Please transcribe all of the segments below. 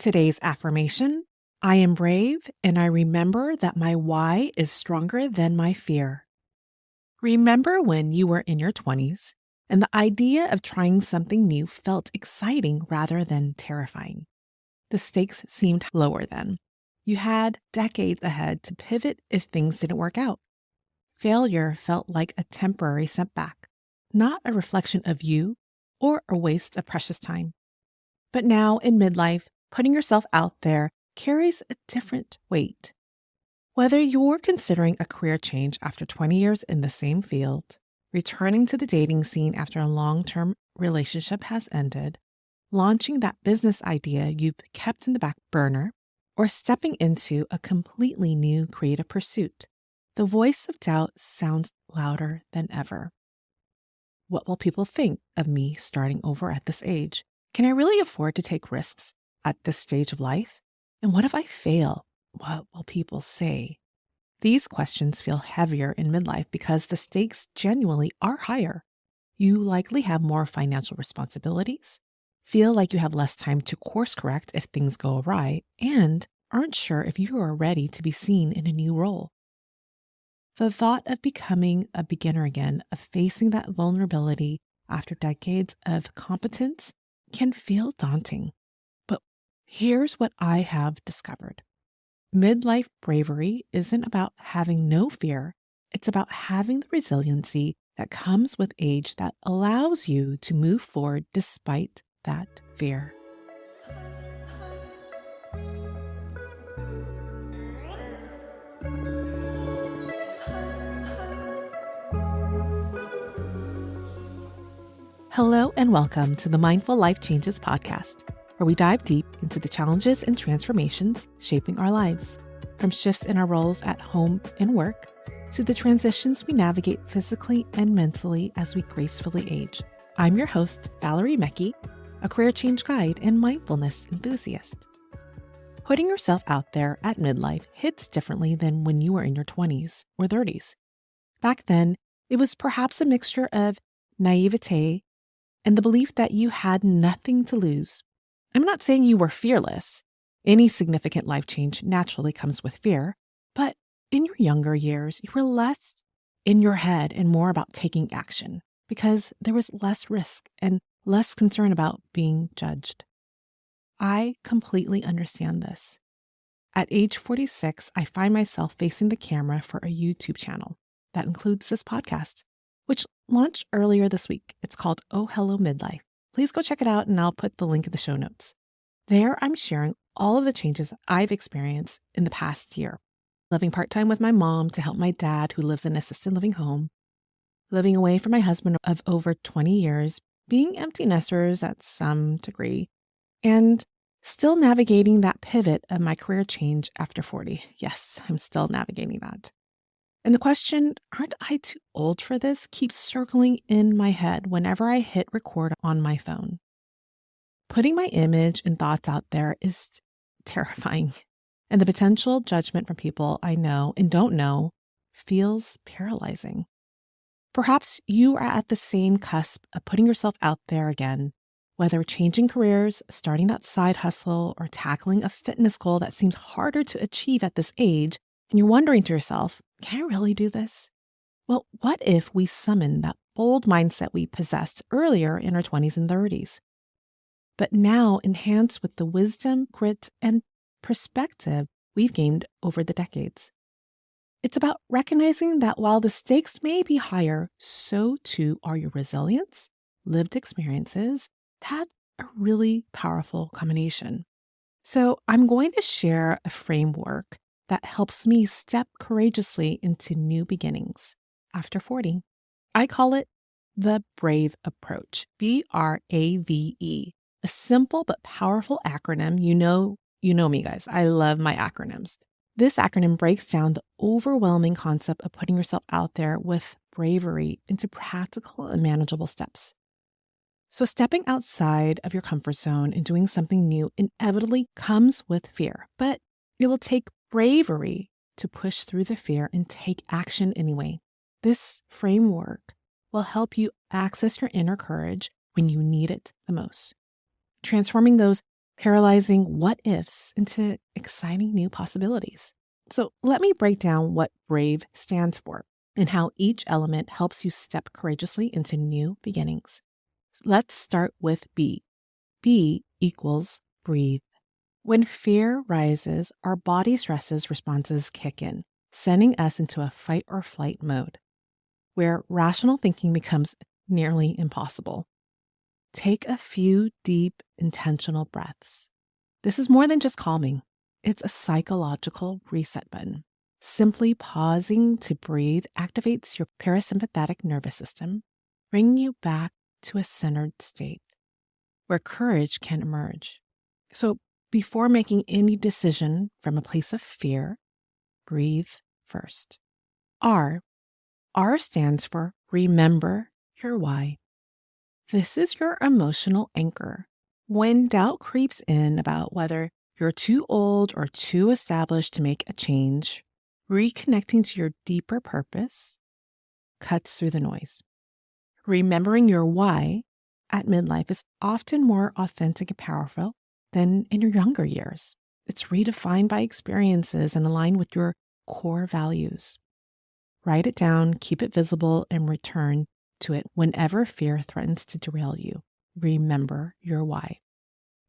Today's affirmation: I am brave and I remember that my why is stronger than my fear. Remember when you were in your 20s and the idea of trying something new felt exciting rather than terrifying. The stakes seemed lower then. You had decades ahead to pivot if things didn't work out. Failure felt like a temporary setback, not a reflection of you or a waste of precious time. But now in midlife, putting yourself out there carries a different weight. Whether you're considering a career change after 20 years in the same field, returning to the dating scene after a long-term relationship has ended, launching that business idea you've kept in the back burner, or stepping into a completely new creative pursuit, the voice of doubt sounds louder than ever. What will people think of me starting over at this age? Can I really afford to take risks at this stage of life? And what if I fail? What will people say? These questions feel heavier in midlife because the stakes genuinely are higher. You likely have more financial responsibilities, feel like you have less time to course correct if things go awry, and aren't sure if you are ready to be seen in a new role. The thought of becoming a beginner again, of facing that vulnerability after decades of competence, can feel daunting. But here's what I have discovered. Midlife bravery isn't about having no fear. It's about having the resiliency that comes with age that allows you to move forward despite that fear. Hello and welcome to the Mindful Life Changes podcast, where we dive deep into the challenges and transformations shaping our lives, from shifts in our roles at home and work to the transitions we navigate physically and mentally as we gracefully age. I'm your host, B.R.A.V.E, a career change guide and mindfulness enthusiast. Putting yourself out there at midlife hits differently than when you were in your 20s or 30s. Back then, it was perhaps a mixture of naivete and the belief that you had nothing to lose. I'm not saying you were fearless. Any significant life change naturally comes with fear, but in your younger years, you were less in your head and more about taking action because there was less risk and less concern about being judged. I completely understand this. At age 46, I find myself facing the camera for a YouTube channel that includes this podcast, which launched earlier this week. It's called Oh Hello Midlife. Please go check it out and I'll put the link in the show notes. There, I'm sharing all of the changes I've experienced in the past year. Living part-time with my mom to help my dad who lives in an assisted living home, living away from my husband of over 20 years, being empty nesters at some degree, and still navigating that pivot of my career change after 40. Yes, I'm still navigating that. And the question, aren't I too old for this, keeps circling in my head whenever I hit record on my phone. Putting my image and thoughts out there is terrifying, and the potential judgment from people I know and don't know feels paralyzing. Perhaps you are at the same cusp of putting yourself out there again, whether changing careers, starting that side hustle, or tackling a fitness goal that seems harder to achieve at this age, and you're wondering to yourself, can I really do this? Well, what if we summon that bold mindset we possessed earlier in our 20s and 30s, but now enhanced with the wisdom, grit, and perspective we've gained over the decades? It's about recognizing that while the stakes may be higher, so too are your resilience, lived experiences. That's a really powerful combination. So I'm going to share a framework that helps me step courageously into new beginnings after 40. I call it the B.R.A.V.E approach, B.R.A.V.E, a simple but powerful acronym. You know me, guys. I love my acronyms. This acronym breaks down the overwhelming concept of putting yourself out there with bravery into practical and manageable steps. So stepping outside of your comfort zone and doing something new inevitably comes with fear, but it will take bravery to push through the fear and take action anyway. This framework will help you access your inner courage when you need it the most, transforming those paralyzing what ifs into exciting new possibilities. So let me break down what BRAVE stands for and how each element helps you step courageously into new beginnings. Let's start with B. B equals breathe. When fear rises, our body stresses responses kick in, sending us into a fight or flight mode, where rational thinking becomes nearly impossible. Take a few deep, intentional breaths. This is more than just calming. It's a psychological reset button. Simply pausing to breathe activates your parasympathetic nervous system, bringing you back to a centered state where courage can emerge. So before making any decision from a place of fear, breathe first. R stands for remember your why. This is your emotional anchor. When doubt creeps in about whether you're too old or too established to make a change, reconnecting to your deeper purpose cuts through the noise. Remembering your why at midlife is often more authentic and powerful than in your younger years. It's redefined by experiences and aligned with your core values. Write it down, keep it visible, and return to it whenever fear threatens to derail you. Remember your why.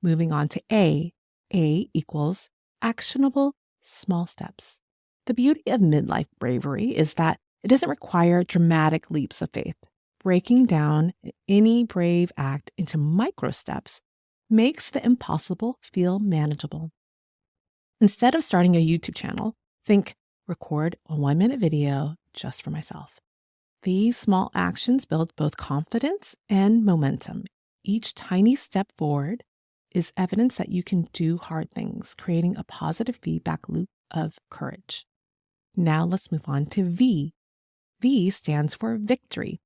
Moving on to A. A equals actionable small steps. The beauty of midlife bravery is that it doesn't require dramatic leaps of faith. Breaking down any brave act into micro steps makes the impossible feel manageable. Instead of starting a YouTube channel, think record a 1-minute video just for myself. These small actions build both confidence and momentum. Each tiny step forward is evidence that you can do hard things, creating a positive feedback loop of courage. Now let's move on to V. V stands for victory.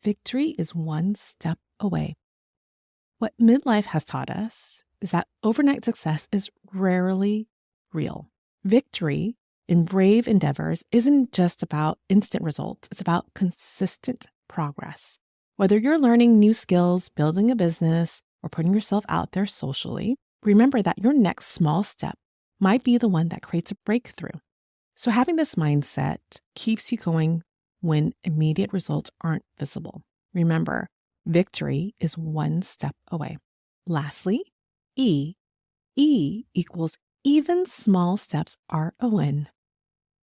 Victory is one step away. What midlife has taught us is that overnight success is rarely real. Victory in brave endeavors isn't just about instant results. It's about consistent progress. Whether you're learning new skills, building a business, or putting yourself out there socially, remember that your next small step might be the one that creates a breakthrough. So having this mindset keeps you going when immediate results aren't visible. Remember, victory is one step away. Lastly, E. E equals even small steps are a win.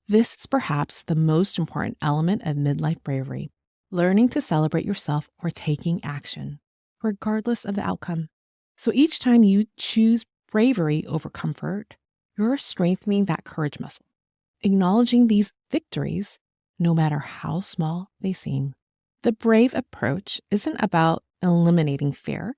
This is perhaps the most important element of midlife bravery, learning to celebrate yourself or taking action, regardless of the outcome. So each time you choose bravery over comfort, you're strengthening that courage muscle, acknowledging these victories, no matter how small they seem. The brave approach isn't about eliminating fear.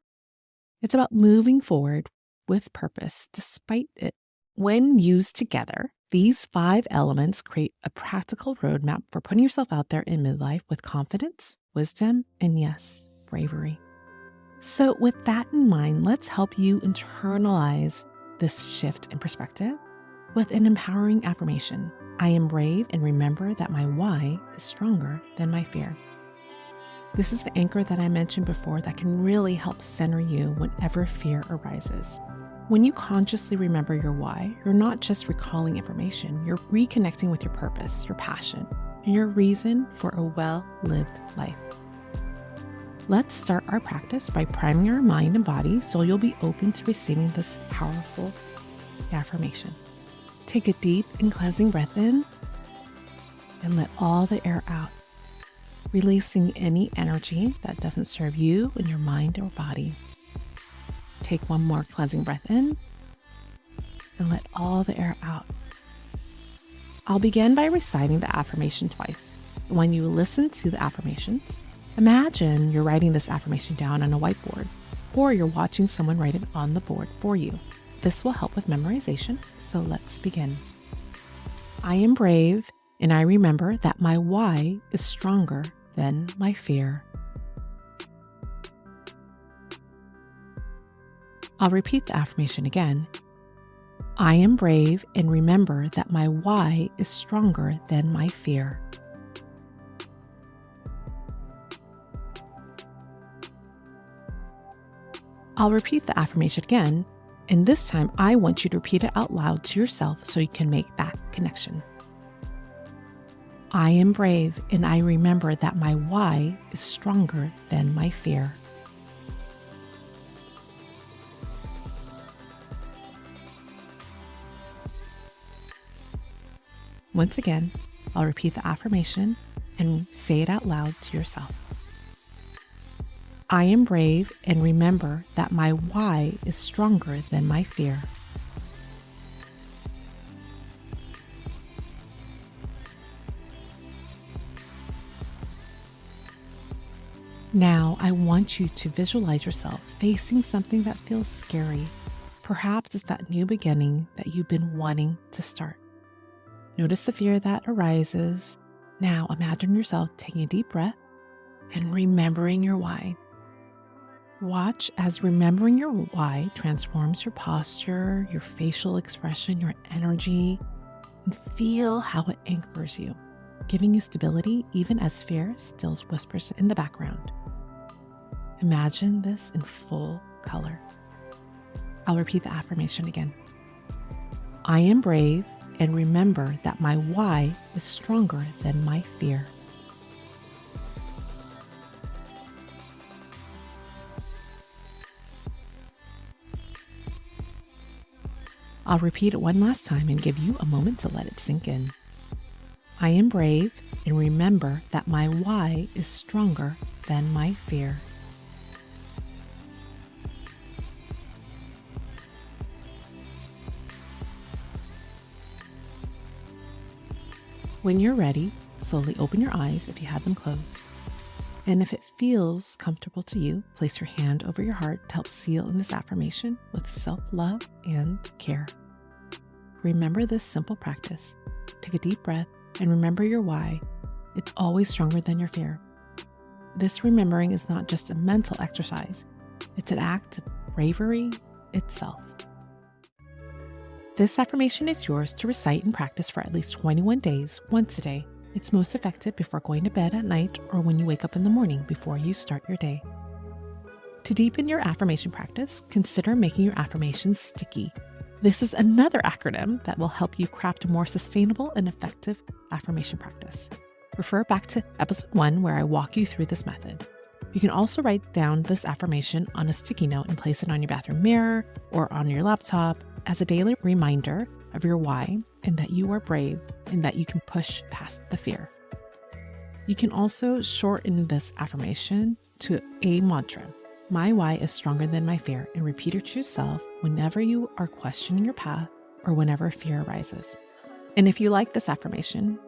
It's about moving forward with purpose despite it. When used together, these 5 elements create a practical roadmap for putting yourself out there in midlife with confidence, wisdom, and yes, bravery. So with that in mind, let's help you internalize this shift in perspective with an empowering affirmation. I am brave and remember that my why is stronger than my fear. This is the anchor that I mentioned before that can really help center you whenever fear arises. When you consciously remember your why, you're not just recalling information, you're reconnecting with your purpose, your passion, and your reason for a well-lived life. Let's start our practice by priming our mind and body so you'll be open to receiving this powerful affirmation. Take a deep and cleansing breath in and let all the air out, releasing any energy that doesn't serve you and your mind or body. Take one more cleansing breath in and let all the air out. I'll begin by reciting the affirmation twice. When you listen to the affirmations, imagine you're writing this affirmation down on a whiteboard, or you're watching someone write it on the board for you. This will help with memorization, so let's begin. I am brave, and I remember that my why is stronger than my fear. I'll repeat the affirmation again. I am brave and remember that my why is stronger than my fear. I'll repeat the affirmation again And this time, I want you to repeat it out loud to yourself so you can make that connection. I am brave, and I remember that my why is stronger than my fear. Once again, I'll repeat the affirmation and say it out loud to yourself. I am brave and remember that my why is stronger than my fear. Now, I want you to visualize yourself facing something that feels scary. Perhaps it's that new beginning that you've been wanting to start. Notice the fear that arises. Now, imagine yourself taking a deep breath and remembering your why. Watch as remembering your why transforms your posture, your facial expression, your energy, and feel how it anchors you, giving you stability even as fear still whispers in the background. Imagine this in full color. I'll repeat the affirmation again. I am brave and remember that my why is stronger than my fear. I'll repeat it one last time and give you a moment to let it sink in. I am brave and remember that my why is stronger than my fear. When you're ready, slowly open your eyes if you had them closed. And if it feels comfortable to you, place your hand over your heart to help seal in this affirmation with self-love and care. Remember this simple practice. Take a deep breath and remember your why. It's always stronger than your fear. This remembering is not just a mental exercise. It's an act of bravery itself. This affirmation is yours to recite and practice for at least 21 days, once a day. It's most effective before going to bed at night or when you wake up in the morning before you start your day. To deepen your affirmation practice, consider making your affirmations sticky. This is another acronym that will help you craft a more sustainable and effective affirmation practice. Refer back to episode 1 where I walk you through this method. You can also write down this affirmation on a sticky note and place it on your bathroom mirror or on your laptop as a daily reminder of your why and that you are brave and that you can push past the fear. You can also shorten this affirmation to a mantra. My why is stronger than my fear, and repeat it to yourself whenever you are questioning your path or whenever fear arises. And if you like this affirmation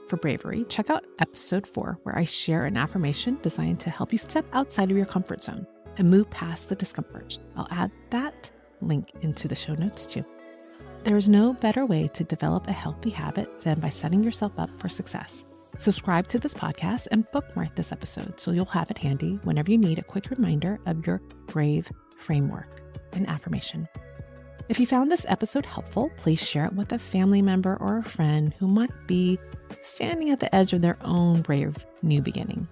for bravery, check out episode 4 where I share an affirmation designed to help you step outside of your comfort zone and move past the discomfort. I'll add that link into the show notes too. There is no better way to develop a healthy habit than by setting yourself up for success. Subscribe to this podcast and bookmark this episode so you'll have it handy whenever you need a quick reminder of your BRAVE framework and affirmation. If you found this episode helpful, please share it with a family member or a friend who might be standing at the edge of their own brave new beginning.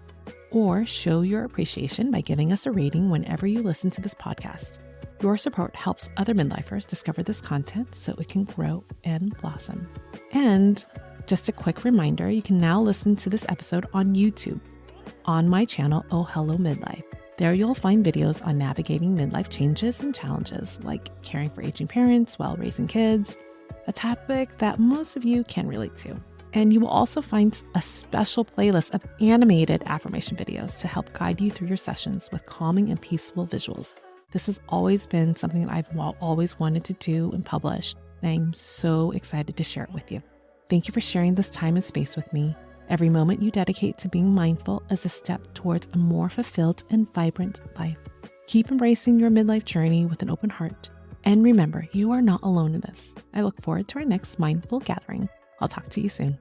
Or show your appreciation by giving us a rating whenever you listen to this podcast. Your support helps other midlifers discover this content so it can grow and blossom. And just a quick reminder, you can now listen to this episode on YouTube on my channel, Oh Hello Midlife. There you'll find videos on navigating midlife changes and challenges like caring for aging parents while raising kids, a topic that most of you can relate to. And you will also find a special playlist of animated affirmation videos to help guide you through your sessions with calming and peaceful visuals. This has always been something that I've always wanted to do and publish, and I'm so excited to share it with you. Thank you for sharing this time and space with me. Every moment you dedicate to being mindful is a step towards a more fulfilled and vibrant life. Keep embracing your midlife journey with an open heart. And remember, you are not alone in this. I look forward to our next mindful gathering. I'll talk to you soon.